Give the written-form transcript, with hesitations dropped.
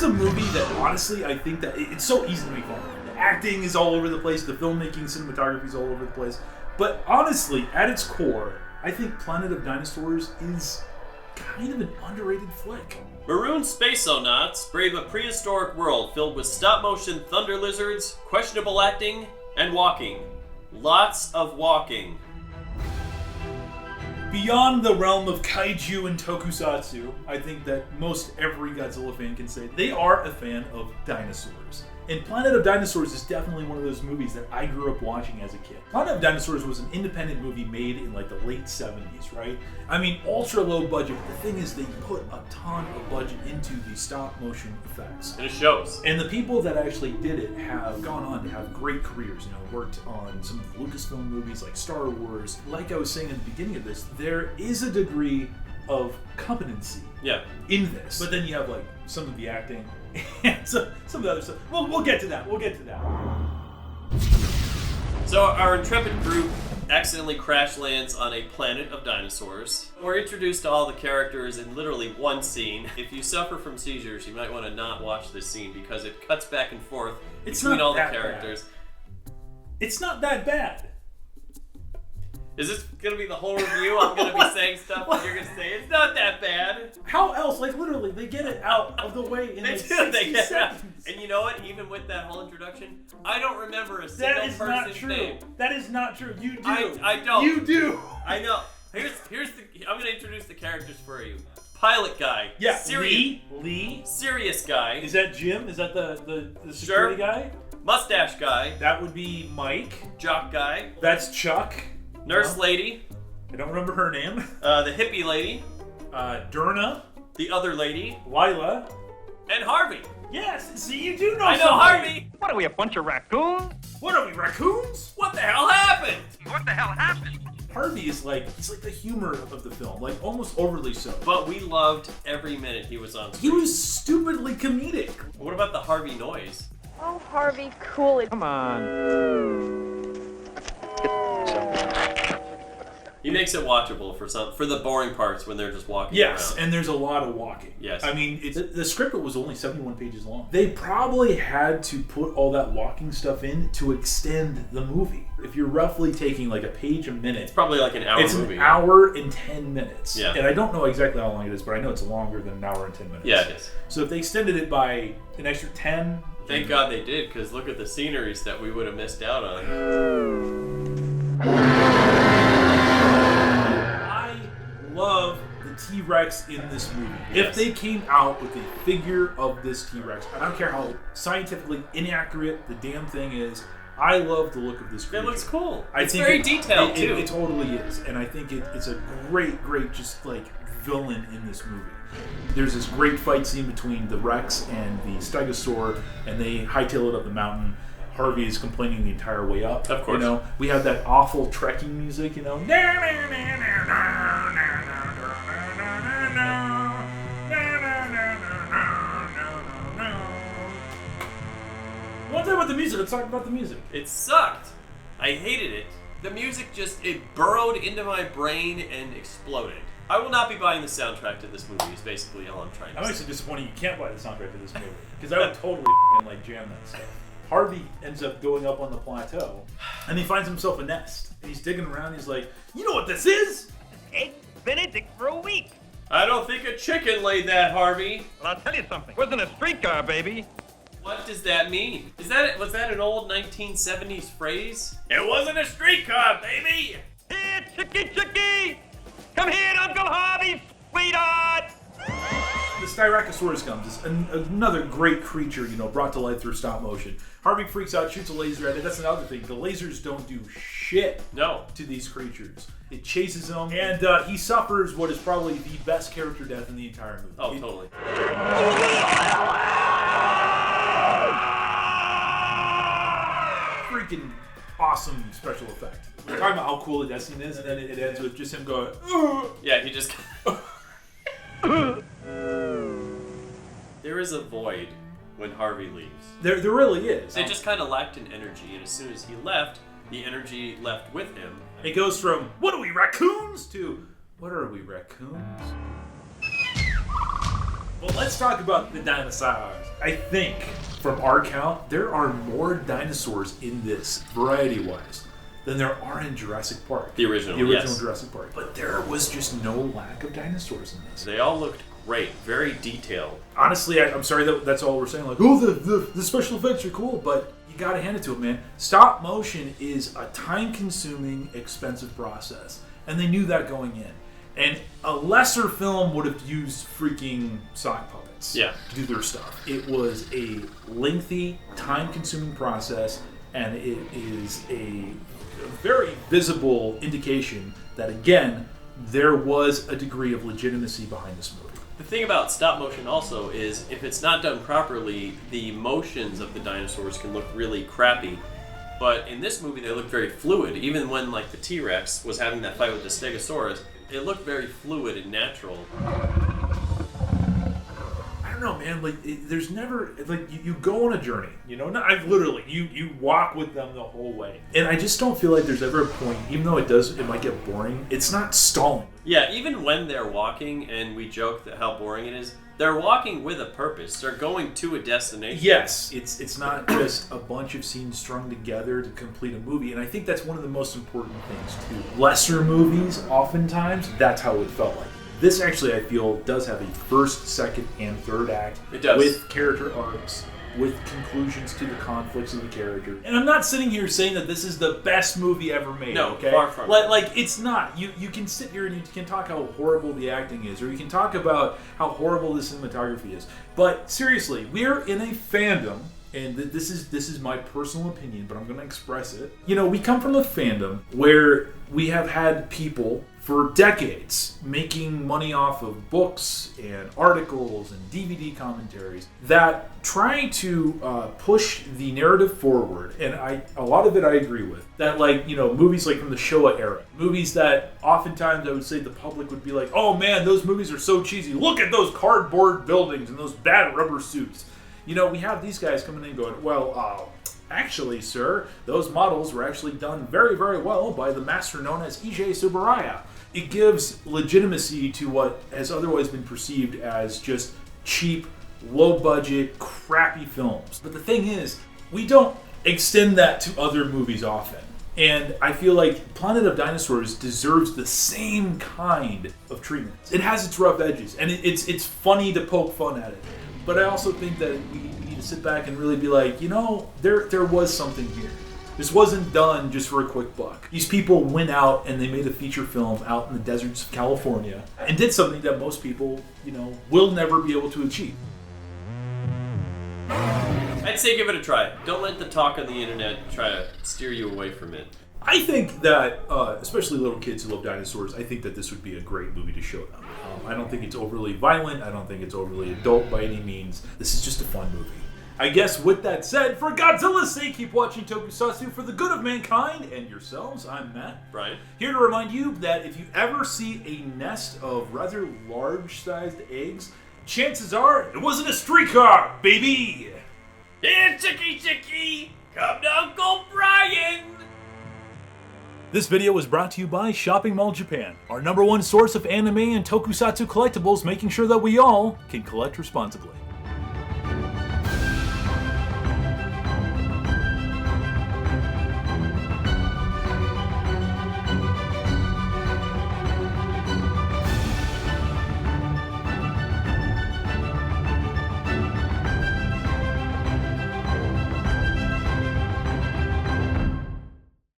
a movie that honestly, I think that it's so easy to make fun of. The acting is all over the place, the filmmaking, cinematography is all over the place. But honestly, at its core, I think Planet of Dinosaurs is kind of an underrated flick. Maroon spaceonauts brave a prehistoric world filled with stop-motion thunder lizards, questionable acting, and walking. Lots of walking. Beyond the realm of kaiju and tokusatsu, I think that most every Godzilla fan can say they are a fan of dinosaurs. And Planet of Dinosaurs is definitely one of those movies that I grew up watching as a kid. Planet of Dinosaurs was an independent movie made in like the late 70s, right? I mean, ultra low budget, but the thing is they put a ton of budget into the stop motion effects. And it shows. And the people that actually did it have gone on to have great careers, worked on some of the Lucasfilm movies like Star Wars. Like I was saying at the beginning of this, there is a degree of competency in this. But then you have like some of the acting and some of the other stuff. We'll get to that. So our intrepid group accidentally crash lands on a planet of dinosaurs. We're introduced to all the characters in literally one scene. If you suffer from seizures, you might want to not watch this scene because it cuts back and forth between all the characters. Bad. It's not that bad. Is this going to be the whole review? I'm going to be saying stuff and you're going to say, it's not that bad. How else? Like, literally, they get it out of the way in like 60 seconds. And you know what? Even with that whole introduction, I don't remember a single person's name. That is not true. You do. I don't. You do. I know. I'm going to introduce the characters for you. Pilot guy. Yeah. Lee. Serious guy. Is that Jim? Is that the security guy? Mustache guy. That would be Mike. Jock guy. That's Chuck. Nurse lady. I don't remember her name. The hippie lady. Durna. The other lady. Lila. And Harvey. Yes, see, you do know I know Harvey. What are we, a bunch of raccoons? What are we, raccoons? What the hell happened? What the hell happened? Harvey is like the humor of the film, like almost overly so. But we loved every minute he was on screen. He was stupidly comedic. What about the Harvey noise? Oh, Harvey, cool it. Come on. He makes it watchable for the boring parts when they're just walking around. And there's a lot of walking. Yes. I mean, the script was only 71 pages long. They probably had to put all that walking stuff in to extend the movie. If you're roughly taking like a page a minute, it's probably like an hour movie. It's an hour and 10 minutes. Yeah. And I don't know exactly how long it is, but I know it's longer than an hour and 10 minutes. Yeah, it is. So if they extended it by an extra 10... Thank God they did, because look at the sceneries that we would have missed out on. I love the T-Rex in this movie. Yes. If they came out with a figure of this T-Rex, I don't care how scientifically inaccurate the damn thing is, I love the look of this creature. It looks cool. I it's think very detailed, too. It totally is. And I think it's a great, just like villain in this movie. There's this great fight scene between the Rex and the Stegosaur, and they hightail it up the mountain. Harvey is complaining the entire way up. Of course. We have that awful trekking music, One thing about the music, let's talk about the music. It sucked. I hated it. The music it burrowed into my brain and exploded. I will not be buying the soundtrack to this movie is basically all I'm trying to say. I'm actually disappointed you can't buy the soundtrack to this movie, because I would totally jam that stuff. Harvey ends up going up on the plateau, and he finds himself a nest. And he's digging around, he's like, you know what this is? Egg Benedict for a week. I don't think a chicken laid that, Harvey. Well, I'll tell you something. Wasn't a streetcar, baby. What does that mean? Was that an old 1970s phrase? It wasn't a streetcar, baby! Here, chickie! Come here, Uncle Harvey, sweetheart! The Tyrannosaurus comes. It's another great creature, brought to life through stop motion. Harvey freaks out, shoots a laser at it. That's another thing. The lasers don't do shit to these creatures. It chases him, and he suffers what is probably the best character death in the entire movie. Oh, totally. Freaking awesome special effect. We're talking about how cool the death scene is, and then it ends with just him going, ugh! Yeah, he just... There is a void when Harvey leaves. There really is. It just kind of lacked in energy, and as soon as he left, the energy left with him. It goes from, what are we, raccoons? To, what are we, raccoons? Well, let's talk about the dinosaurs. I think, from our count, there are more dinosaurs in this, variety-wise, than there are in Jurassic Park. The original, yes. Jurassic Park. But there was just no lack of dinosaurs in this. They all looked great, very detailed. Honestly, I'm sorry that that's all we're saying. Like, oh, the special effects are cool, but you gotta hand it to them, man. Stop motion is a time-consuming, expensive process, and they knew that going in. And a lesser film would have used freaking sock puppets to do their stuff. It was a lengthy, time-consuming process, and it is a very visible indication that, again, there was a degree of legitimacy behind this movie. The thing about stop motion also is if it's not done properly, the motions of the dinosaurs can look really crappy. But in this movie, they look very fluid. Even when like the T-Rex was having that fight with the Stegosaurus, it looked very fluid and natural. I don't know, man. Like, there's never like you go on a journey, you know. I've literally you walk with them the whole way, and I just don't feel like there's ever a point, even though it might get boring. It's not stalling. Yeah, even when they're walking, and we joke that how boring it is, they're walking with a purpose. They're going to a destination. Yes, it's not just a bunch of scenes strung together to complete a movie, and I think that's one of the most important things too. Lesser movies, oftentimes, that's how it felt like. This actually, I feel, does have a first, second, and third act. It does. With character arcs, with conclusions to the conflicts of the character. And I'm not sitting here saying that this is the best movie ever made. No, okay? far from it. Like, it's not. You can sit here and you can talk how horrible the acting is, or you can talk about how horrible the cinematography is. But seriously, we're in a fandom, and this is my personal opinion, but I'm going to express it. You know, we come from a fandom where we have had people for decades making money off of books and articles and DVD commentaries that try to push the narrative forward, and a lot of it I agree with. That, like, you know, movies like from the Showa era, movies that oftentimes I would say the public would be like, oh man, those movies are so cheesy, look at those cardboard buildings and those bad rubber suits. You know, we have these guys coming in going, well, actually, sir, those models were actually done very, very well by the master known as Issei Tsuburaya. It gives legitimacy to what has otherwise been perceived as just cheap, low-budget, crappy films. But the thing is, we don't extend that to other movies often. And I feel like Planet of Dinosaurs deserves the same kind of treatment. It has its rough edges, and it's funny to poke fun at it. But I also think that we need to sit back and really be like, you know, there was something here. This wasn't done just for a quick buck. These people went out and they made a feature film out in the deserts of California and did something that most people, you know, will never be able to achieve. I'd say give it a try. Don't let the talk on the internet try to steer you away from it. I think that, especially little kids who love dinosaurs, I think that this would be a great movie to show them. I don't think it's overly violent. I don't think it's overly adult by any means. This is just a fun movie. I guess with that said, for Godzilla's sake, keep watching Tokusatsu for the good of mankind and yourselves. I'm Matt. Brian. Here to remind you that if you ever see a nest of rather large-sized eggs, chances are it wasn't a streetcar, baby! Yeah, Chicky! Come to Uncle Brian! This video was brought to you by Shopping Mall Japan, our #1 source of anime and tokusatsu collectibles, making sure that we all can collect responsibly.